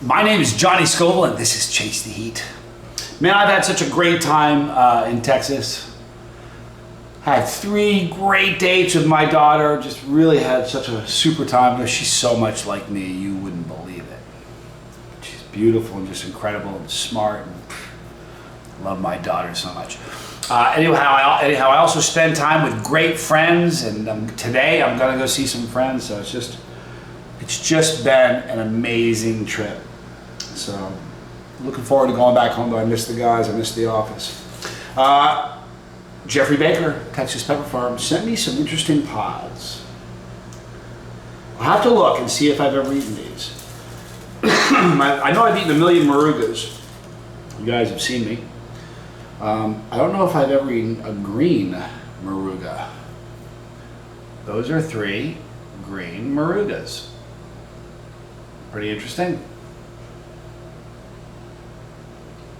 My name is Johnny Scoville, and this is Chase the Heat. Man, I've had such a great time in Texas. Had 3 great dates with my daughter. Just really had such a super time. She's so much like me, you wouldn't believe it. She's beautiful and just incredible and smart. And love my daughter so much. Anyhow, I also spend time with great friends, and today I'm gonna go see some friends. So it's just been an amazing trip. So looking forward to going back home, but I miss the guys, I miss the office. Jeffrey Baker, Texas Pepper Farm, sent me some interesting pods. I'll have to look and see if I've ever eaten these. I know I've eaten a million Morugas. You guys have seen me. I don't know if I've ever eaten a green Moruga. Those are 3 green Morugas. Pretty interesting.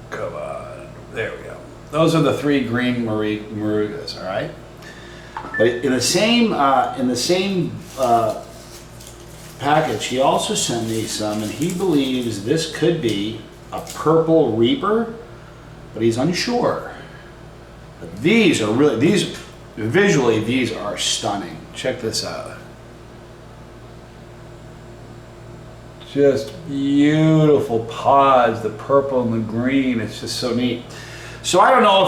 Come on, there we go. Those are the 3 green Morugas, all right? But in the same package, he also sent me some, and he believes this could be a purple Reaper, but he's unsure. But these are really, visually, these are stunning. Check this out. Just beautiful pods, the purple and the green. It's just so neat. So I don't know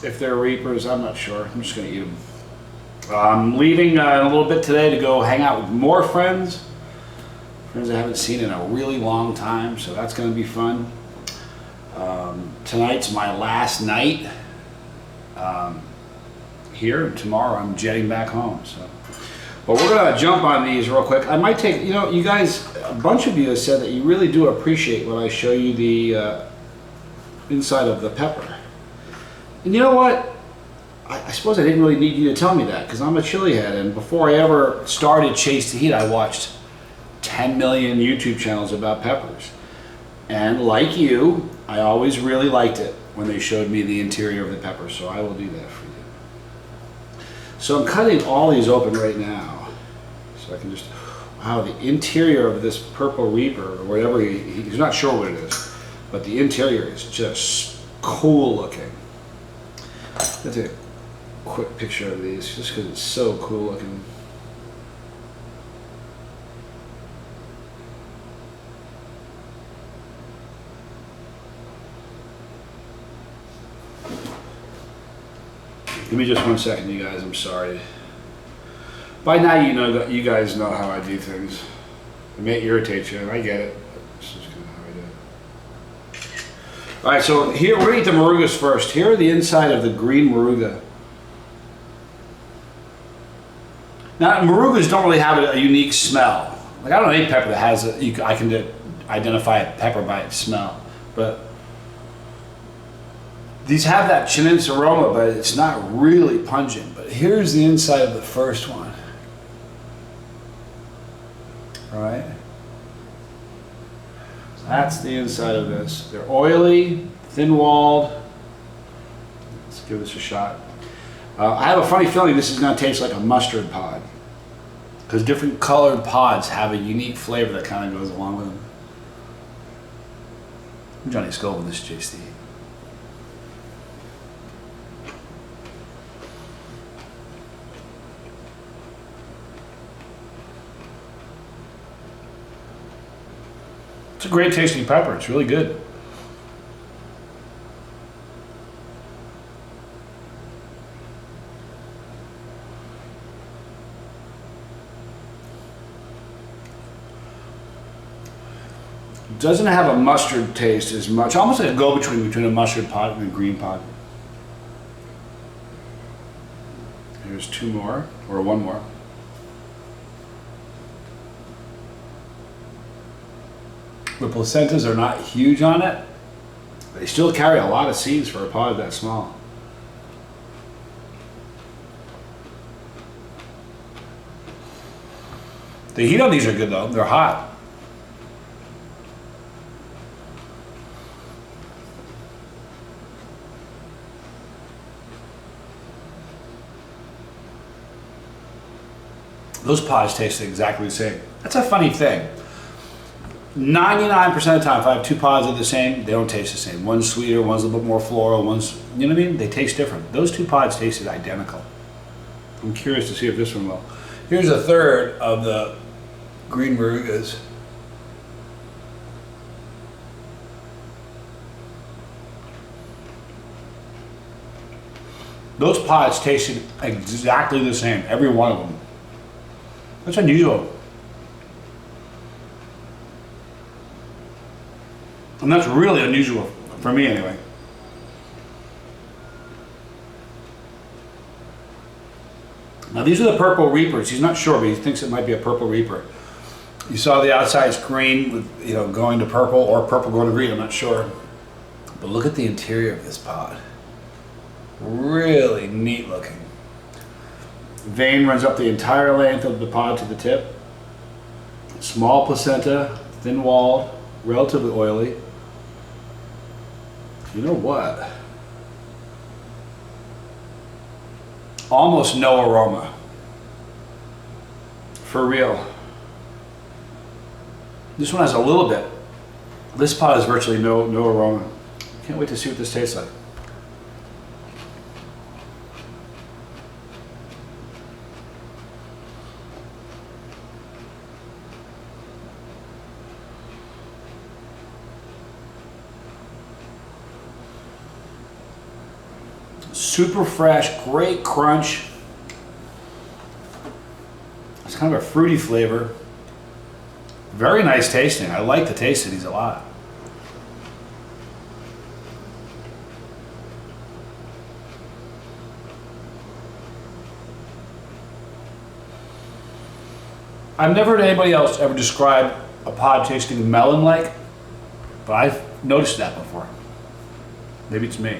if they're Reapers. I'm not sure. I'm just gonna eat them. I'm leaving in a little bit today to go hang out with more friends I haven't seen in a really long time. So that's gonna be fun. Tonight's my last night here, and tomorrow I'm jetting back home. So. But we're gonna jump on these real quick. I might take, you guys, a bunch of you have said that you really do appreciate when I show you the inside of the pepper. And you know what? I suppose I didn't really need you to tell me that, because I'm a chili head, and before I ever started Chase the Heat, I watched 10 million YouTube channels about peppers. And like you, I always really liked it when they showed me the interior of the pepper, so I will do that for you. So I'm cutting all these open right now. So I can just, wow, the interior of this purple Reaper, or whatever, he's not sure what it is, but the interior is just cool looking. Let's take a quick picture of these, just because it's so cool looking. Give me just 1 second, you guys. I'm sorry. By now, you guys know how I do things. It may irritate you, and I get it. But this is kind of how I do it. All right, so here we're gonna eat the Morugas first. Here are the inside of the green Moruga. Now, Morugas don't really have a unique smell. Like, I don't know any pepper that has I can identify a pepper by its smell, but these have that chinense aroma, but it's not really pungent. But here's the inside of the first one. All right. So that's the inside of this. They're oily, thin-walled. Let's give this a shot. I have a funny feeling this is going to taste like a mustard pod, because different colored pods have a unique flavor that kind of goes along with them. I'm Johnny Scoville, this is Chase the Heat. It's a great tasting pepper. It's really good. It doesn't have a mustard taste as much. Almost like a go-between between a mustard pod and a green pod. Here's 2 more, or 1 more. The placentas are not huge on it. They still carry a lot of seeds for a pod that small. The heat on these are good though. They're hot. Those pods taste exactly the same. That's a funny thing. 99% of the time, if I have two pods that are the same, they don't taste the same. One's sweeter, one's a little bit more floral, one's, you know what I mean? They taste different. Those two pods tasted identical. I'm curious to see if this one will. Here's a third of the green Morugas. Those pods tasted exactly the same, every one of them. That's unusual. And that's really unusual, for me anyway. Now these are the purple reapers. He's not sure, but he thinks it might be a purple reaper. You saw the outside's green with, you know, going to purple, or purple going to green, I'm not sure. But look at the interior of this pod. Really neat looking. Vein runs up the entire length of the pod to the tip. Small placenta, thin walled, relatively oily. You know what? Almost no aroma. For real. This one has a little bit. This pod has virtually no aroma. Can't wait to see what this tastes like. Super fresh, great crunch. It's kind of a fruity flavor. Very nice tasting. I like the taste of these a lot. I've never heard anybody else ever describe a pod tasting melon-like, but I've noticed that before. Maybe it's me.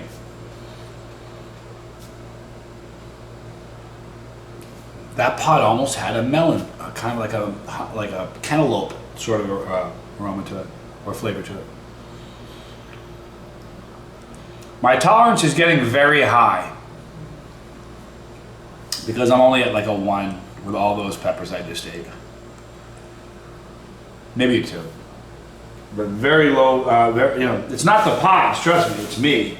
That pod almost had a melon, kind of like a cantaloupe sort of aroma to it, or flavor to it. My tolerance is getting very high because I'm only at like a 1 with all those peppers I just ate. Maybe a 2, but very low. You know, it's not the pods. Trust me, it's me.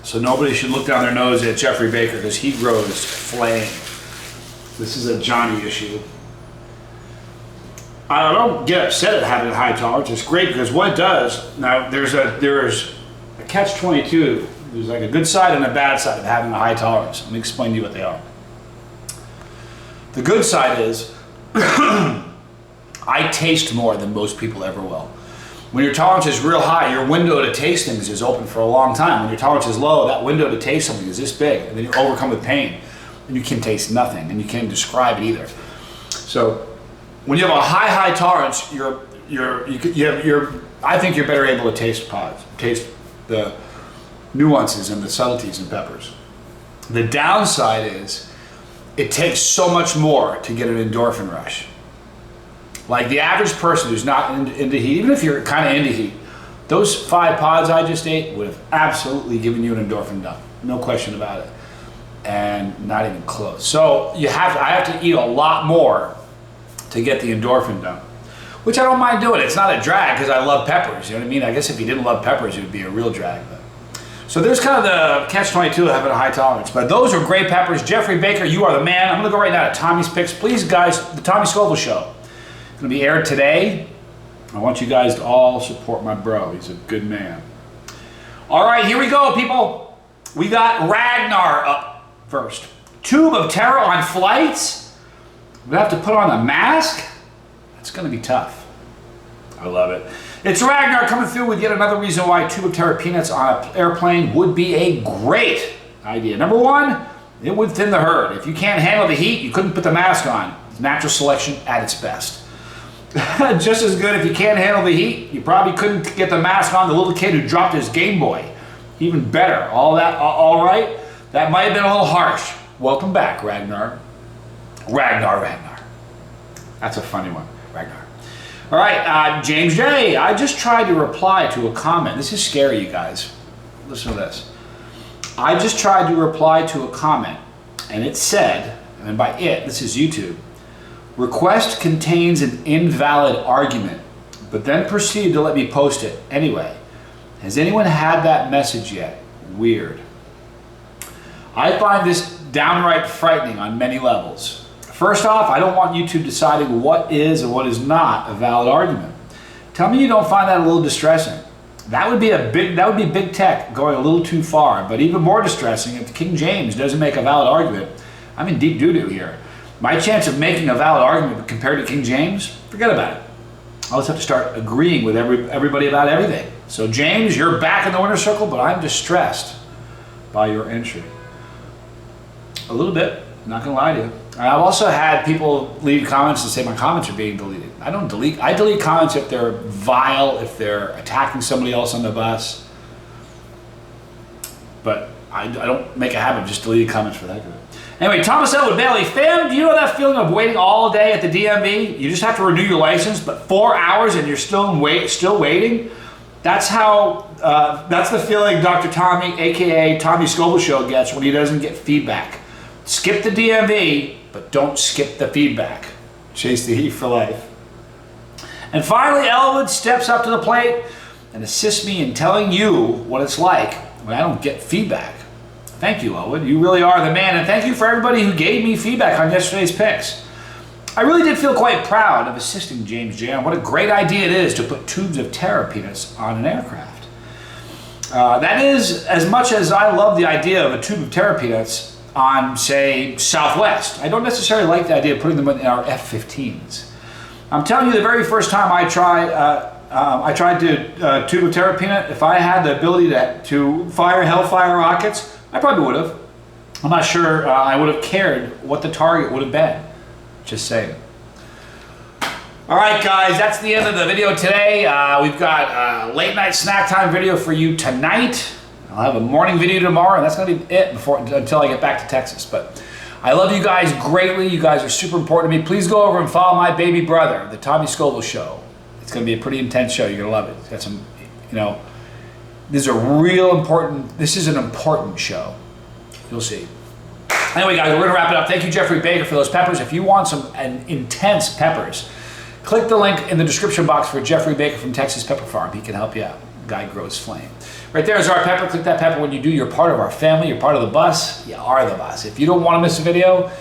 So nobody should look down their nose at Jeffrey Baker because he grows flame. This is a Johnny issue. I don't get upset at having a high tolerance. It's great because what it does, now there's a catch-22. There's like a good side and a bad side of having a high tolerance. Let me explain to you what they are. The good side is I taste more than most people ever will. When your tolerance is real high, your window to taste things is open for a long time. When your tolerance is low, that window to taste something is this big, and then you're overcome with pain. And you can taste nothing, and you can't describe it either. So, when you have a high tolerance, I think you're better able to taste pods, taste the nuances and the subtleties in peppers. The downside is, it takes so much more to get an endorphin rush. Like the average person who's not into heat, even if you're kind of into heat, those 5 pods I just ate would have absolutely given you an endorphin dump, no question about it. And not even close. So I have to eat a lot more to get the endorphin done, which I don't mind doing. It's not a drag because I love peppers. You know what I mean? I guess if you didn't love peppers, it would be a real drag. But. So there's kind of the catch-22 of having a high tolerance. But those are great peppers. Jeffrey Baker, you are the man. I'm going to go right now to Tommy's Picks. Please, guys, the Tommy Scoville Show is going to be aired today. I want you guys to all support my bro. He's a good man. All right, here we go, people. We got Ragnar up first. Tube of terror on flights? We have to put on a mask? It's going to be tough. I love it. It's Ragnar coming through with yet another reason why tube of terror peanuts on an airplane would be a great idea. Number 1, it would thin the herd. If you can't handle the heat, you couldn't put the mask on. It's natural selection at its best. Just as good, if you can't handle the heat, you probably couldn't get the mask on the little kid who dropped his Game Boy. Even better. All right? That might have been a little harsh. Welcome back, Ragnar. Ragnar. That's a funny one, Ragnar. All right, James J. I just tried to reply to a comment. This is scary, you guys. Listen to this. I just tried to reply to a comment, and it said, and by it, this is YouTube, request contains an invalid argument. but then proceeded to let me post it anyway. Has anyone had that message yet? Weird. I find this downright frightening on many levels. First off, I don't want YouTube deciding what is and what is not a valid argument. Tell me you don't find that a little distressing. That would be big tech going a little too far, but even more distressing if King James doesn't make a valid argument. I'm in deep doo-doo here. My chance of making a valid argument compared to King James, forget about it. I'll just have to start agreeing with everybody about everything. So James, you're back in the winner's circle, but I'm distressed by your entry. A little bit, not gonna lie to you. I've also had people leave comments and say my comments are being deleted. I don't delete. I delete comments if they're vile, if they're attacking somebody else on the bus. But I don't make a habit of just deleting comments for that of it. Anyway, Thomas Elwood Bailey, fam, do you know that feeling of waiting all day at the DMV? You just have to renew your license, but 4 hours and you're still waiting? That's how, that's the feeling Dr. Tommy, AKA Tommy Scoble Show, gets when he doesn't get feedback. Skip the DMV, but don't skip the feedback. Chase the heat for life. And finally, Elwood steps up to the plate and assists me in telling you what it's like when I don't get feedback. Thank you, Elwood. You really are the man. And thank you for everybody who gave me feedback on yesterday's picks. I really did feel quite proud of assisting James J. on what a great idea it is to put tubes of Terra peanuts on an aircraft. That is, as much as I love the idea of a tube of Terra peanuts on, say, Southwest, I don't necessarily like the idea of putting them in our F-15s. I'm telling you, the very first time I tried to tube of Terra peanut, if I had the ability to fire Hellfire rockets, I probably would have. I'm not sure I would have cared what the target would have been. Just saying. All right, guys, that's the end of the video today. We've got a late night snack time video for you tonight. I'll have a morning video tomorrow, and that's going to be it until I get back to Texas. But I love you guys greatly. You guys are super important to me. Please go over and follow my baby brother, the Tommy Scoble Show. It's going to be a pretty intense show. You're going to love it. It's got some, you know, this is an important show. You'll see. Anyway, guys, we're going to wrap it up. Thank you, Jeffrey Baker, for those peppers. If you want some intense peppers, click the link in the description box for Jeffrey Baker from Texas Pepper Farm. He can help you out. Guy grows flame. Right there is our pepper. Click that pepper when you do. You're part of our family. You're part of the bus. You are the bus. If you don't want to miss a video,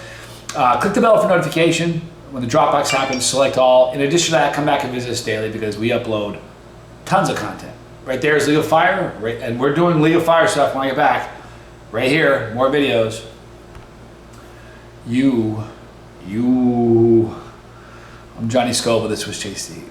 click the bell for notification. When the Dropbox happens, select all. In addition to that, come back and visit us daily because we upload tons of content. Right there is League of Fire, and we're doing League of Fire stuff when I get back. Right here, more videos. I'm Johnny Scoble. This was Chase the Heat.